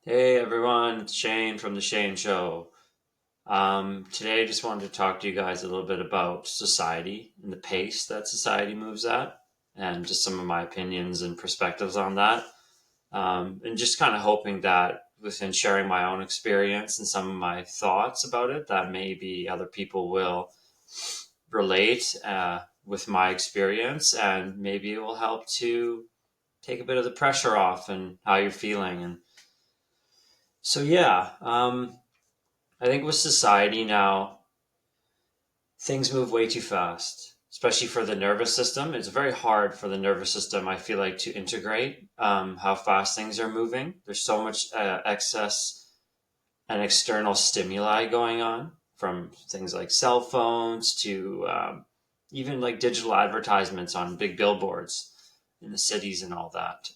Hey everyone, it's Shane from The Shane Show. Today I just wanted to talk to you guys a little bit about society and the pace that society moves at, and just some of my opinions and perspectives on that. And just kind of hoping that within sharing my own experience and some of my thoughts about it, that maybe other people will relate with my experience, and maybe it will help to take a bit of the pressure off and how you're feeling. And so, yeah. I think with society now, things move way too fast, especially for the nervous system. It's very hard for the nervous system, I feel like, to integrate how fast things are moving. There's so much excess and external stimuli going on, from things like cell phones to even like digital advertisements on big billboards in the cities and all that.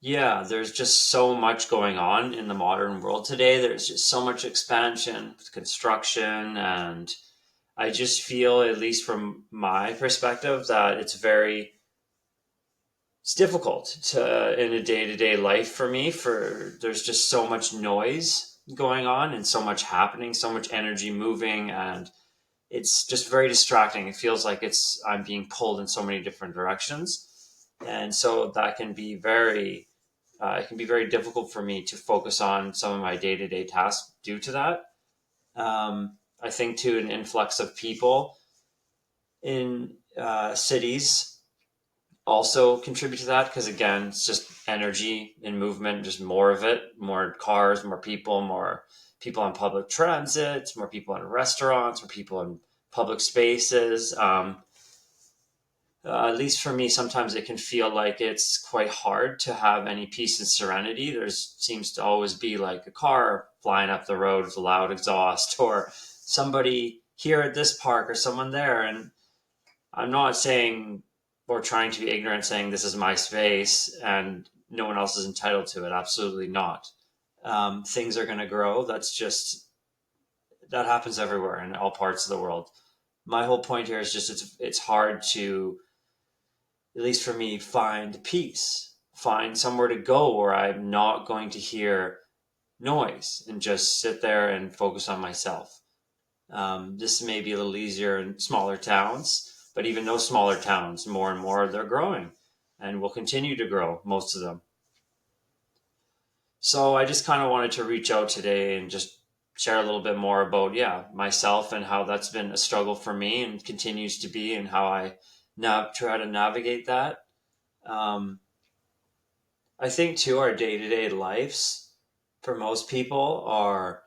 Yeah, there's just so much going on in the modern world today. There's just so much expansion, construction, and I just feel, at least from my perspective, that it's difficult to in a day-to-day life for me. For There's just so much noise going on and so much happening, so much energy moving, and it's just very distracting. It feels like I'm being pulled in so many different directions, and so that can be very it can be very difficult for me to focus on some of my day to day tasks due to that. I think too, an influx of people in cities also contribute to that, because again, it's just energy and movement, just more of it, more cars, more people on public transit, more people in restaurants, more people in public spaces. At least for me, sometimes it can feel like it's quite hard to have any peace and serenity. There seems to always be like a car flying up the road with a loud exhaust, or somebody here at this park, or someone there. And I'm not saying, or trying to be ignorant, saying this is my space and no one else is entitled to it. Absolutely not. Things are going to grow. That happens everywhere in all parts of the world. My whole point here is just it's hard to, at least for me, find peace, find somewhere to go where I'm not going to hear noise and just sit there and focus on myself. This may be a little easier in smaller towns, but even those smaller towns, more and more, they're growing and will continue to grow, most of them. So I just kind of wanted to reach out today and just share a little bit more about, yeah, myself and how that's been a struggle for me and continues to be, and how I now try to navigate that. Um, I think too, our day to day lives for most people are,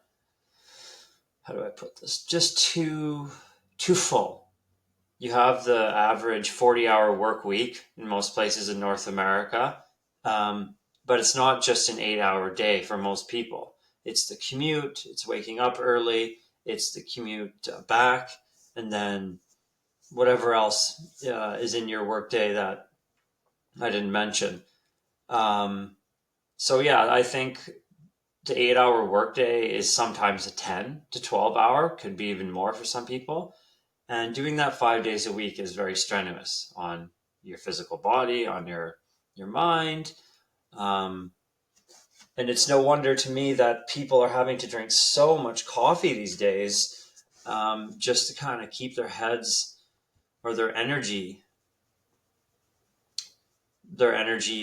how do I put this, just too full. You have the average 40-hour work week in most places in North America, um, but it's not just an 8-hour day for most people. It's the commute, it's waking up early, it's the commute back, and then whatever else is in your workday that I didn't mention. Um, so yeah, I think the 8-hour workday is sometimes a 10 to 12 hour, could be even more for some people. And doing that 5 days a week is very strenuous on your physical body, on your mind. Um, and it's no wonder to me that people are having to drink so much coffee these days, just to kind of keep their heads, or their energy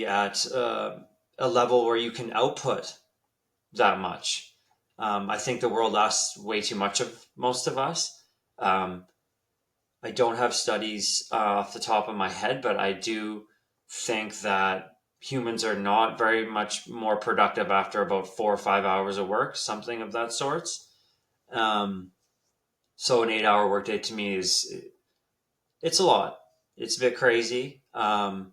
at a level where you can output that much. I think the world asks way too much of most of us. Um, I don't have studies off the top of my head, but I do think that humans are not very much more productive after about 4 or 5 hours of work, something of that sorts. Um, so an 8-hour workday to me it's a lot. It's a bit crazy to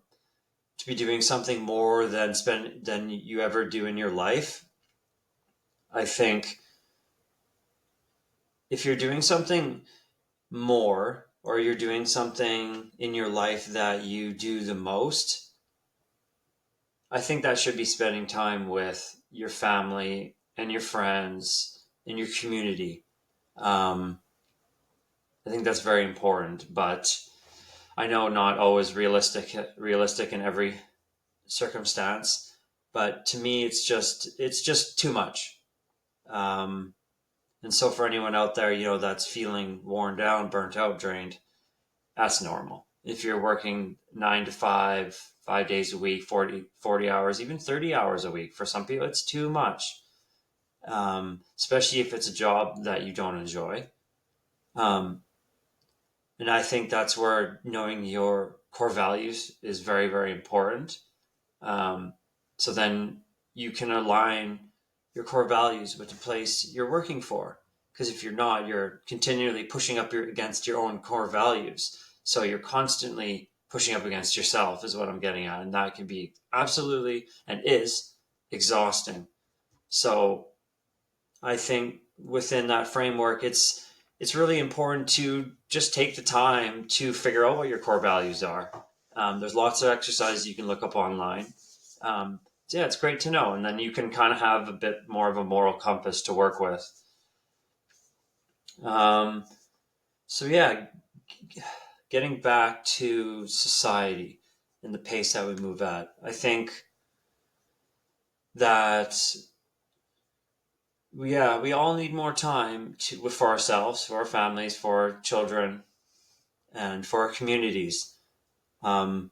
be doing something more than you ever do in your life. I think if you're doing something more, or you're doing something in your life that you do the most, I think that should be spending time with your family and your friends and your community. Um, I think that's very important, but I know not always realistic in every circumstance. But to me, it's just too much. Um, and so for anyone out there, that's feeling worn down, burnt out, drained, that's normal. If you're working 9 to 5, 5 days a week, 40 hours, even 30 hours a week, for some people, it's too much. Especially if it's a job that you don't enjoy. Um, and I think that's where knowing your core values is very, very important. Um, so then you can align your core values with the place you're working for. Because if you're not, you're continually pushing up against your own core values. So you're constantly pushing up against yourself, is what I'm getting at. And that can be absolutely and is exhausting. So I think within that framework, it's really important to just take the time to figure out what your core values are. There's lots of exercises you can look up online. So yeah, it's great to know, and then you can kind of have a bit more of a moral compass to work with. Um, so yeah, getting back to society and the pace that we move at, I think that we all need more time for ourselves, for our families, for our children, and for our communities. Um,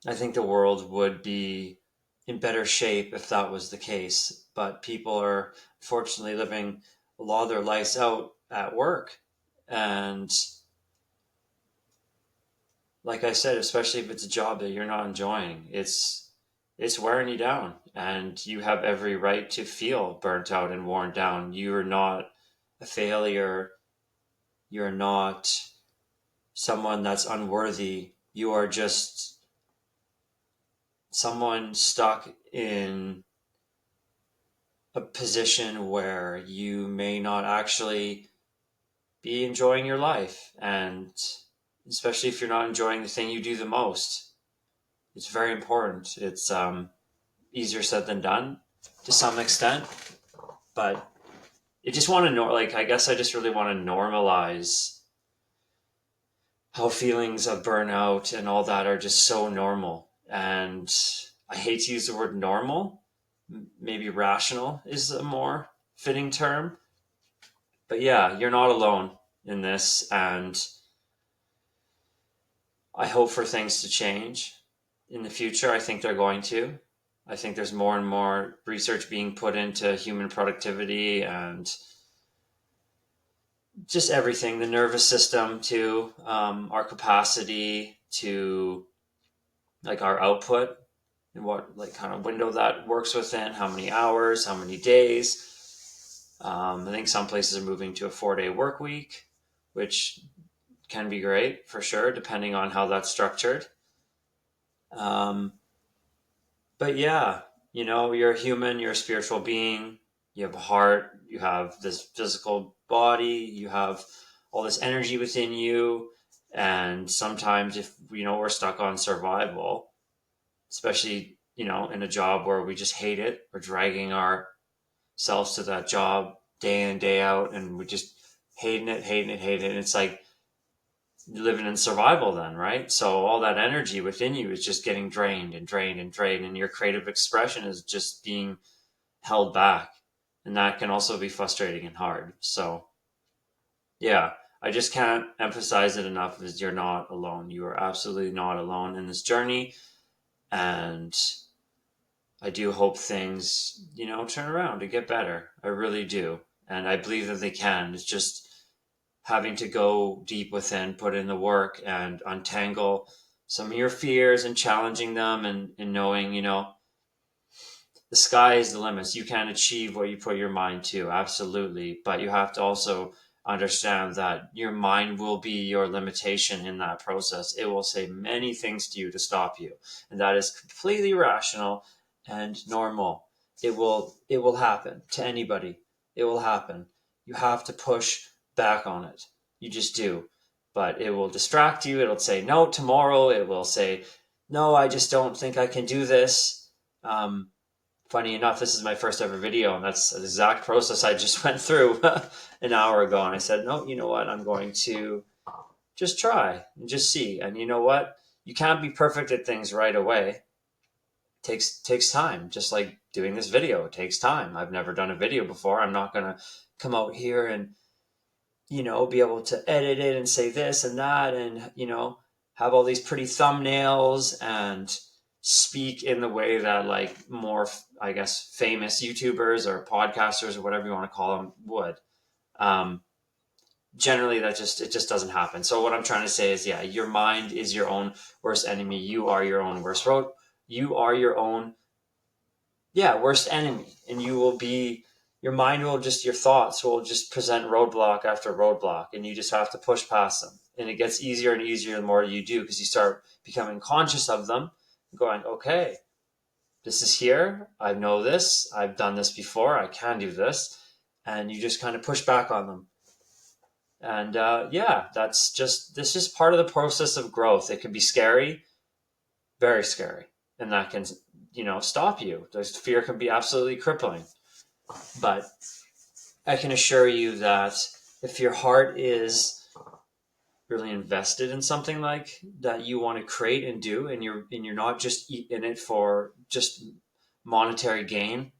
I think the world would be in better shape if that was the case. But people are fortunately living a lot of their lives out at work. And like I said, especially if it's a job that you're not enjoying, it's wearing you down. And you have every right to feel burnt out and worn down. You are not a failure. You're not someone that's unworthy. You are just someone stuck in a position where you may not actually be enjoying your life. And especially if you're not enjoying the thing you do the most, it's very important. It's easier said than done to some extent, but I just want to know, like, I guess I just really want to normalize how feelings of burnout and all that are just so normal. And I hate to use the word normal. Maybe rational is a more fitting term. But yeah, you're not alone in this. And I hope for things to change in the future. I think they're going to. I think there's more and more research being put into human productivity and just everything, the nervous system too, our capacity to, like, our output and what, like, kind of window that works within, how many hours, how many days. I think some places are moving to a 4-day work week, which can be great for sure, depending on how that's structured. Um, but yeah, you're a human, you're a spiritual being, you have a heart, you have this physical body, you have all this energy within you. And sometimes if, we're stuck on survival, especially, in a job where we just hate it, we're dragging ourselves to that job day in, day out, and we're just hating it, hating it, hating it. And it's like, living in survival then, right? So all that energy within you is just getting drained and drained and drained, and your creative expression is just being held back. And that can also be frustrating and hard. So yeah, I just can't emphasize it enough, is you're not alone. You are absolutely not alone in this journey. And I do hope things, turn around to get better. I really do. And I believe that they can. It's just having to go deep within, put in the work, and untangle some of your fears and challenging them, and knowing, the sky is the limits. You can achieve what you put your mind to, absolutely. But you have to also understand that your mind will be your limitation in that process. It will say many things to you to stop you. And that is completely rational and normal. It will happen to anybody. It will happen. You have to push back on it. You just do. But it will distract you. It'll say no tomorrow. It will say, no, I just don't think I can do this. Funny enough, this is my first ever video, and that's the exact process I just went through an hour ago. And I said, no, you know what? I'm going to just try and just see. And you know what? You can't be perfect at things right away. takes time. Just like doing this video, it takes time. I've never done a video before. I'm not gonna come out here and be able to edit it and say this and that, and have all these pretty thumbnails and speak in the way that like more, I guess, famous YouTubers or podcasters or whatever you want to call them would. Generally it just doesn't happen. So what I'm trying to say is, yeah, your mind is your own worst enemy. You are your own worst road. You are your own, worst enemy. And your mind will just, your thoughts will just present roadblock after roadblock, and you just have to push past them. And it gets easier and easier the more you do, because you start becoming conscious of them, going, okay, this is here. I know this. I've done this before. I can do this. And you just kind of push back on them. And this is part of the process of growth. It can be scary, very scary, and that can, stop you. There's fear can be absolutely crippling. But I can assure you that if your heart is really invested in something like that you want to create and do, and you're not just in it for just monetary gain,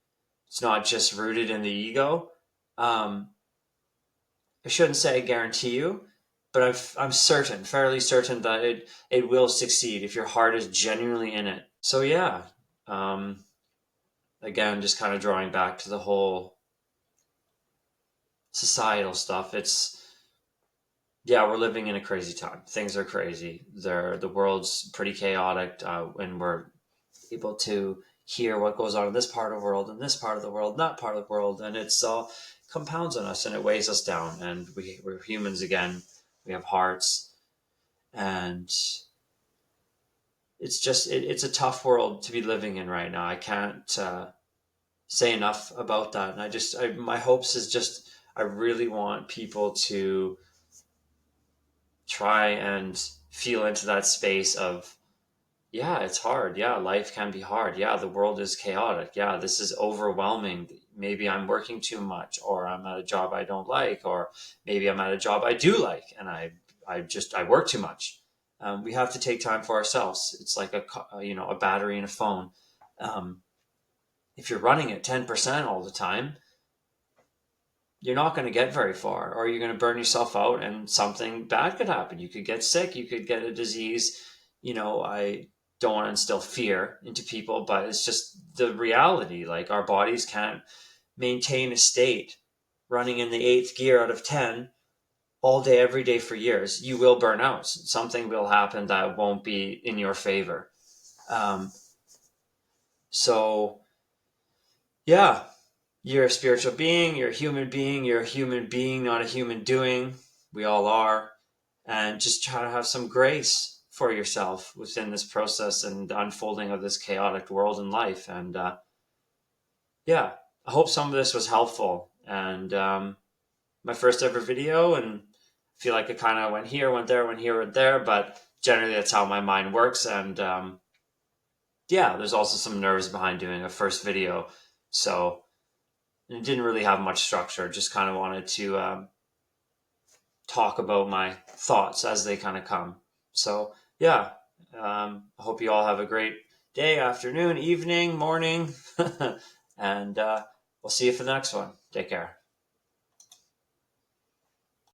it's not just rooted in the ego. I shouldn't say I guarantee you, but I'm certain, fairly certain that it will succeed if your heart is genuinely in it. So yeah, again, just kind of drawing back to the whole societal stuff. We're living in a crazy time. Things are crazy. The world's pretty chaotic, and we're able to hear what goes on in this part of the world and this part of the world, that part of the world, and it's all compounds on us and it weighs us down. And we're humans again. We have hearts, and it's a tough world to be living in right now. I can't say enough about that. And my hopes is just, I really want people to try and feel into that space of, yeah, it's hard. Yeah, life can be hard. Yeah, the world is chaotic. Yeah, this is overwhelming. Maybe I'm working too much, or I'm at a job I don't like, or maybe I'm at a job I do like, and I work too much. We have to take time for ourselves. It's like a battery in a phone. If you're running at 10% all the time, you're not going to get very far, or you're going to burn yourself out, and something bad could happen. You could get sick. You could get a disease. I don't want to instill fear into people, but it's just the reality. Like, our bodies can't maintain a state running in the 8th gear out of 10 all day, every day for years. You will burn out. Something will happen that won't be in your favor. So yeah, you're a spiritual being, you're a human being, not a human doing. We all are. And just try to have some grace for yourself within this process and the unfolding of this chaotic world and life. And I hope some of this was helpful. And my first ever video, and I feel like it kind of went here, went there, went here, went there, but generally that's how my mind works. And there's also some nerves behind doing a first video. So it didn't really have much structure, just kind of wanted to talk about my thoughts as they kind of come. So I hope you all have a great day, afternoon, evening, morning, and we'll see you for the next one. Take care.